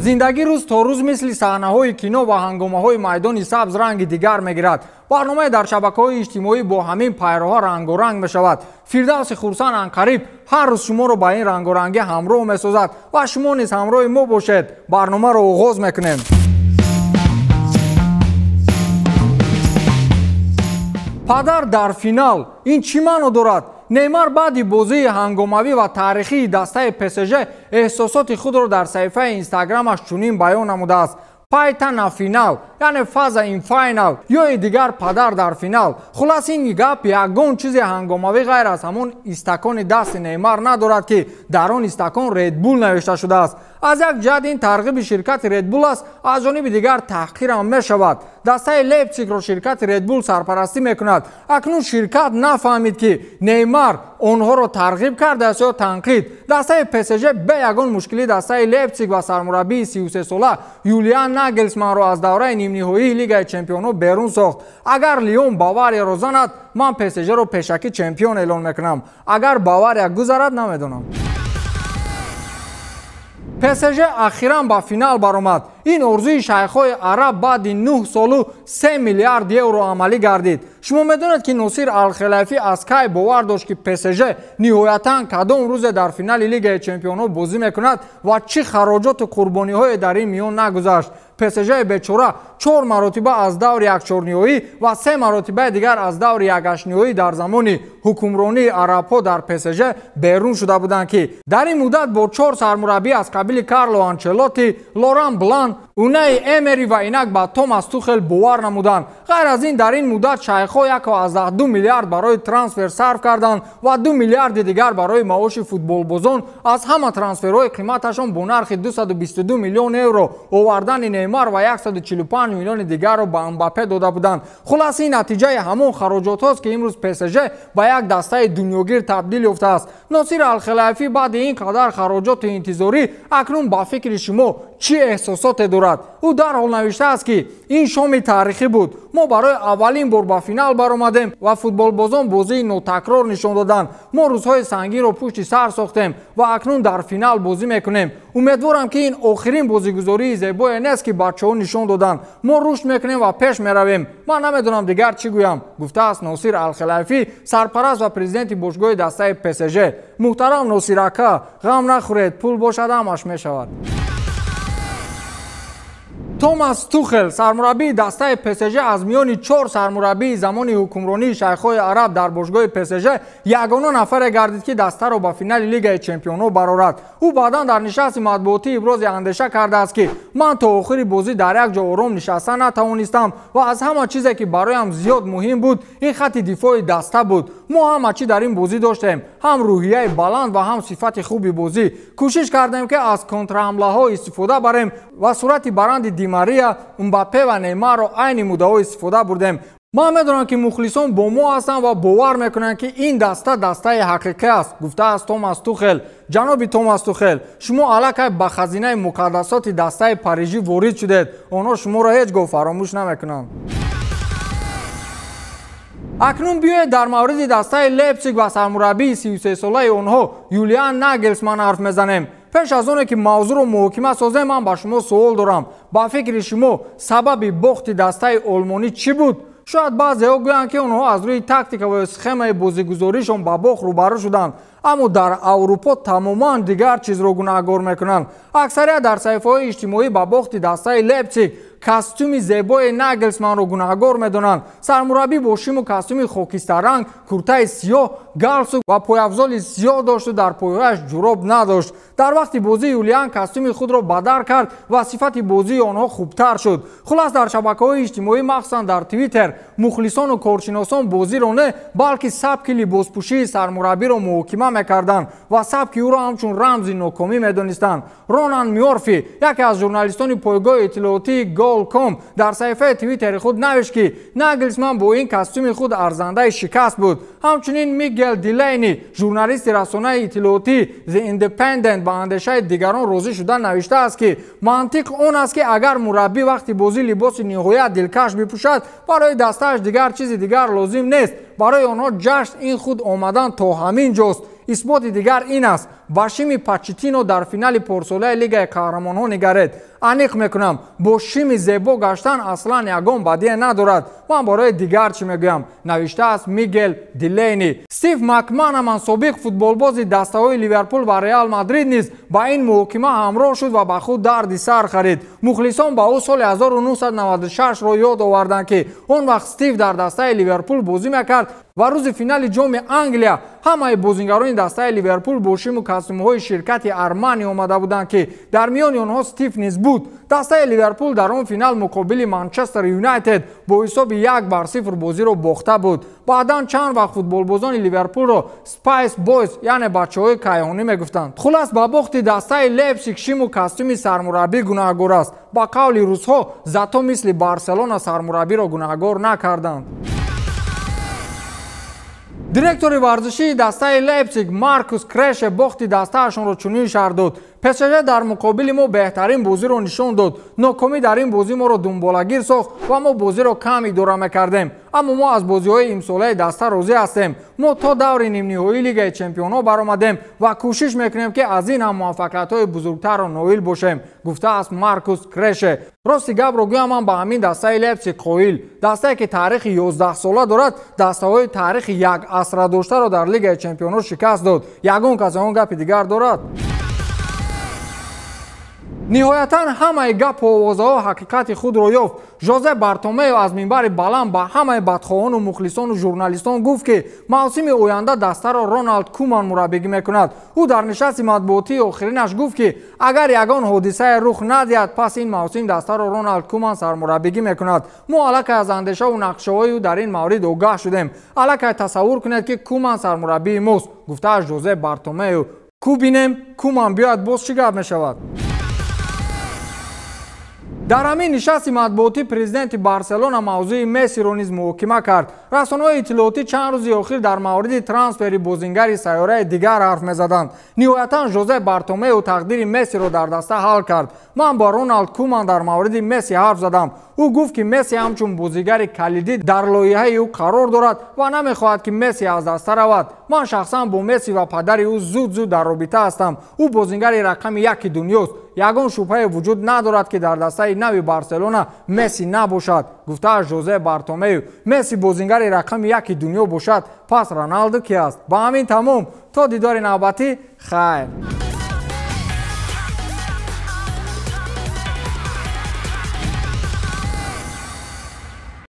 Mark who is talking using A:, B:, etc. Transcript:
A: زندگی روز تا روز مثل صحنه‌های کینو و هنگامه‌های میدان سبز رنگ دیگر می‌گیرد. برنامه در شبکه‌های اجتماعی با همین پیروها رنگ و رنگ می‌شود. فردوس خورسان عنقریب هر روز شما رو با این رنگ و رنگی همراه می‌سازد و شما نیز همراه ما باشید. برنامه رو آغاز می‌کنیم. پدر در فینال این چی معنی دارد؟ نیمار بعد بازی هنگاموی و تاریخی دسته PSG احساسات خود را در صفحه اینستاگرامش چنین بیان نموده است: پایتن فینال، یعنی فاز این فینال یا دیگر پدر در فینال. خلاص این گپ یگان چیز هنگاموی غیر از همون استکان دست نیمار ندارد که در آن استکان ردبول نوشته شده است. از یک جهت این ترغیب شرکت ردبول است، از جانب دیگر تحقیر هم می شود. دسته لیپزیگ را شرکت ردبول سرپرستی می کند. اکنون شرکت نفهمید که نیمار آنها را ترغیب کرده است یا تنقید. دسته PSG به یگان مشکلی دسته لیپزیگ و سرمربی 33 ساله یولیان ناگلزمن را از دوره نیم نهایی لیگ چمپیونها بیرون ساخت. اگر لیون باواریا را زند، من PSG را پیشکی چمپیون اعلان میکنم. اگر باواریا گذرد، نمیدونم. PSG اخیراً با فینال برآمد. این ارزوی شیخ‌های عرب بعد 9 سال و 3 میلیارد یورو عملی گردید. شما میدونید که ناصر الخلافی از کی باور داشت که PSG نهایتاً کدام روز در فینال لیگ چمپیونها بازی میکند و چه خراجات و قربانی‌های در این میان نگذشت. PSG بیچاره 4 مرتبه از دور یک چهارنهایی و 3 مرتبه دیگر از دور یک هشت‌نهایی در زمان حکمرانی عرب‌ها در PSG بیرون شده بودند که در این مدت با 4 سرمربی از قبیل کارلو آنچلوتی، لوران بلان، اونای امری و اینک با توماس توخل باور نمودند. غیر از این در این مدت شیخ‌ها 1.2 میلیارد برای ترانسفر صرف کردند و 2 میلیارد دیگر برای معاش فوتبال بازان. از همه ترانسفرهای قیمتشان با نرخ 222 میلیون یورو آوردن نیمار و 145 میلیون دیگر را به امباپه داده بودند. خلاص این نتیجه همون خراجات است که امروز PSG به یک دسته دنیاگیر تبدیل یافته است. ناصر الخلافی بعد این قدر خراجات انتظاری اکنون با فکر شما چه احساسات دارد؟ او در حال نوشته است که این شام تاریخی بود. ما برای اولین بار به فینال برآمدیم و فوتبال بازان بازی نوتکرار نشان دادند. ما روزهای سنگین را پشت سر ساختیم و اکنون در فینال بازی میکنیم. امیدوارم که این آخرین بازیگزاری زیبای نیست که بچه‌ها نشان دادند. ما رشد میکنیم و پیش میرویم. من نمیدونم دیگر چی گویم، گفته است ناصر الخلافی، سرپرست و پرزیدنت باشگاه دسته PSG. محترم ناصر اکا، غم نخورید، پول باشد همش میشود. توماس توخل سرمربی دسته PSG از میان 4 سرمربی زمان حکمرانی شیخ‌های عرب در باشگاه PSG یگانه نفر گردید که دسته را به فینال لیگ چمپیونها برآورد. او بعدا در نشست مطبوعاتی ابراز اندیشه کرده است که من تا آخر بازی در یک جا آرام نشستن نتوانستم و از همه چیزی که برایم زیاد مهم بود این خط دفاع دسته بود. ما همه چی در این بازی داشتیم، هم روحیه بلند و هم صفت خوبی بازی. کوشش کردیم که از کنترحمله‌ها استفاده بریم و صورت برند دیماریا، امباپه و نیمار را عین مدعا استفاده بردیم. ما میدونم که مخلصان با ما هستند و باور میکنن که این دسته حقیقی است، گفته است توماس توخل. جناب توماس توخل، شما الکی به خزینه مقدسات دسته پاریژی وارد شدید. آنها شما را هیچگاه فراموش نمیکنند. اکنون بیایید در مورد دسته لیپزیگ و سرمربی 33 ساله آنها یولیان ناگلزمن حرف میزنیم. پیش از اون که موضوع رو محکمه سازیم، من با شما سوال دارم. با فکر شما سبب باخت دسته آلمانی چی بود؟ شاید بعضی‌ها گویند که اونها از روی تاکتیک و اسکمه بازیگزاریشون با باخت روبرو شدند، اما در اروپا تماما دیگر چیز رو گناهکار میکنند. اکثریت در صفحه‌های اجتماعی با باخت دسته لیپزیگ کاستوم زیبای ناگلزمن رو گناهکار میدونند. سرمربی با شیم و کاستوم خاکستر رنگ، کورتای سیاه، گالسوک و پایافزال سیاه داشت و در پایه‌اش جوراب نداشت. در وقت بازی یولیان کاستوم خود را بدر کرد و صفت بازی آنها خوبتر شد. خلاص در شبکه‌های اجتماعی مخصوصا در توییتر مخلصان و کارشناسان بازی را نه بلکه سبک لباسپوشی سرمربی را محاکمه میکردند و سبک او را همچون رمز ناکامی میدانستند. رونان میورفی، یکی از ژورنالیستان پایگاه اطلاعاتی گول.com، در صفحه توییتر خود نوشت که ناگلزمن با این کاستوم خود ارزنده شکست بود. همچنین میگل دیلینی، ژورنالیست رسانه اطلاعاتی The Independent، با اندیشه دیگران راضی شدن نوشته است که منطق اون است که اگر مربی وقتی بازی لباس نهایت دلکش بپوشد، برای دستش دیگر چیز دیگر لازم نیست. برای آنها جشن این خود آمدن تا همین جاست. اثبات دیگر این است: باشیم پاچیتینو در فینال پرسوله لیگ قهرمانان نگرید. аниқ мекунам бо шими зебо гаштан аслан ягон бадие надорад. ман бораи дигар чӣ мегӯям? навиштааст Мигел Дилейни. Стив Макманаман собиқ футболбози дастаҳои Ливерпул ва Реал Мадрид низ ба ин муҳокима ҳамроҳ шуд ва ба худ дарди сар харид. мухлисон ба ӯ соли 1996ро ёд оварданд ки он вақт Стив дар дастаи Ливерпул бозӣ мекард ва рӯзи финали ҷоми Англия ҳамаи бозингарони дастаи Ливерпул бо шиму костюмҳои ширкати Армани омада буданд ки дар миёни онҳо Стив низ буд. дастаи Ливерпул дар он финал муқобили Манчестер Юнайтед бо ҳисоби 1-0 бозиро бохта буд. баъдан чанд вақт футболбозони Ливерпулро Spice Boys яъне бачаҳои кайҳонӣ мегуфтанд. хулас ба бохти дастаи Лейпциг шиму костюми сармураббӣ гунаҳгор аст. ба қавли русҳо зато мисли Барселона сармураббиро гунаҳгор накарданд. директори варзишии дастаи Лейпциг Маркус Креше бохти дастаашонро чунин шарҳ дод: ПСЖ дар муқобили мо беҳтарин бозиро нишон дод. нокомӣ дар ин бозӣ моро дунболагир сохт ва мо бозиро кам идора мекардем. аммо мо аз бозиҳои имсолаи даста розӣ ҳастем. мо то даври нимниҳоии Лигаи Чемпионҳо баромадем ва кӯшиш мекунем ки аз ин ҳам муваффақиятҳои бузургтарро ноил бошем, гуфтааст Маркус Креше. рости гапро гӯям, ман ба ҳамин дастаи Лейпциг қоил. дастае ки таърихи 11-сола дорад, дастаҳои таърихи як асра доштаро дар Лигаи Чемпионҳо шикаст дод. ягон кас он гапи дигар дорад? ниҳоятан ҳамаи гапу овозаҳо ҳақиқати худро ёфт. жозе Бартомеу аз минбари баланд ба ҳамаи бадхоҳону мухлисону журналистон гуфт ки мавсими оянда дастаро Роналд Куман мураббигӣ мекунад. ӯ дар нишасти матбуотии охиринаш гуфт ки агар ягон ҳодисае рух надиҳад, пас ин мавсим дастаро Роналд Куман сармураббигӣ мекунад. мо аллакай аз андешаву нақшаҳои ӯ дар ин маврид огаҳ шудем. аллакай тасаввур кунед ки Куман сармураббии мост, гуфтааст Жозе Бартомеу. кӯ бинем Куман биёяд боз чӣ гап мешавад? дар ҳамин нишасти матбуотӣ президенти Барселона мавзӯи Мессиро низ муҳокима кард. расонаҳои иттилоотӣ чанд рӯзи охир дар мавриди трансфери бозингари сайёраи дигар ҳарф мезаданд. ниҳоятан Жозе Бартомеу тақдири Мессиро дар даста ҳал кард. ман ба Роналд Куман дар мавриди Месси ҳарф задам. ӯ гуфт ки Месси ҳамчун бозигари калидӣ дар лоиҳаи ӯ қарор дорад ва намехоҳад ки Месси аз даста равад. ман шахсан бо Месси ва падари ӯ зуд дар робита ҳастам. ӯ бозингари рақами 1 дунёст. ягон шубҳае вуҷуд надорад ки дар дастаи нави Барселона Месси набошад, гуфтааст Жозе Бартомеу. Месси бозингари рақами 1 дунё бошад, пас Роналду ки аст? ба ҳамин тамом. то дидори навбатӣ, хайр.